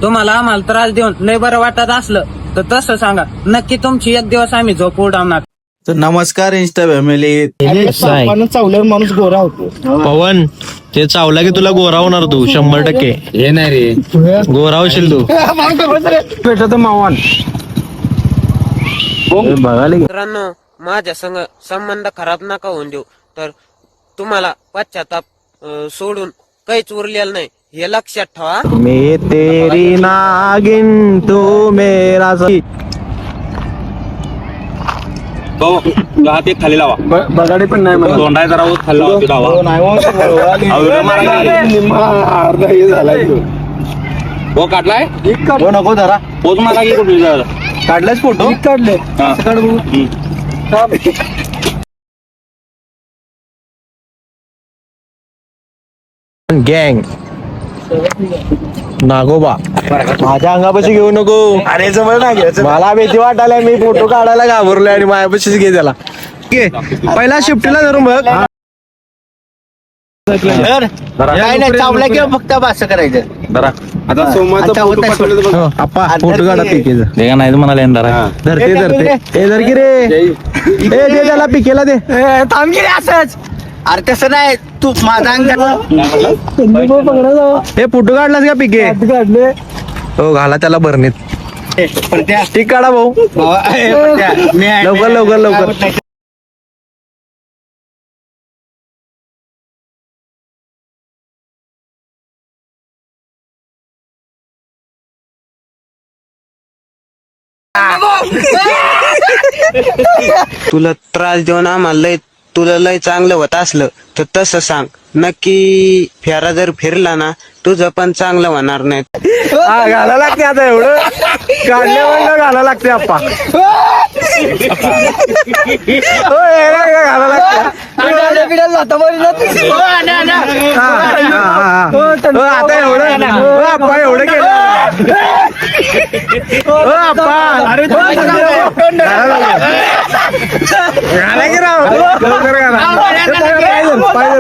तुम्हाला आम्हाला त्रास देऊन लय बरं वाटत असलं तर तसं सांगा, नक्की तुमची एक दिवस आम्ही झोप उडवणार. तर नमस्कार इंस्टा फॅमिली. चावल्यावर माणूस गोरा होतो. पवन ते चावला की तुला गोरा होणार तू 100%. हे नाही रे, गोरा होशील तू. भेटत मावान मित्रांनो, माझ्या संग संबंध खराब नका होऊन देऊ, तर तुम्हाला पश्चाताप सोडून काहीच उरलेलं नाही हे लक्षात ठेवा. मी तेरी नागिन तू मेरा ते खाली लावा. बगाडी पण नाही मला. तोंडाय जरा खाली लावा, ते लावा. अर्धा हे झालाय. हो काढलाय हो नको धरा. पोच मला की कुठली जरा. काढलाच फोटो. काढले हा. गँग नागोबा माझ्या अंगापाशी घेऊ नको. अरे जवळ नाही घ्यायचं. मला भीती वाटायला, मी फोटो काढायला घाबरलोय आणि माझ्यापाशीच घे त्याला. पहिला शिफ्टीला धरून बघ. काय नाही, चावला किंवा फक्त असं करायचं. आता सोमाचा फोटो पाठवले तर बघ. आप्पा फोटो काढा पिकेचा. नाही म्हणाले धरते धरते ए धर की रे. ए दे त्याला पिकेला दे. थांब की रे असंच. अरे तसं नाही, तू माझा अंग हे फोटो काढलास का पिके? काढले. हो घाला त्याला भरणीत. ठीक काढा भाऊ, लवकर लवकर लवकर. तुला त्रास देऊन आम्हाला तुला लय चांगलं होत असलं तर तसं सांग, नक्की फेरा जर फिरला ना तुझं पण चांगलं होणार नाही. हा घाला लागते आता, एवढं काढल्यावर घाला लागते आप्पा. घाला लागते. आता एवढं आप्पा एवढं केलं. घाला की राव, लवकर घाला. पाय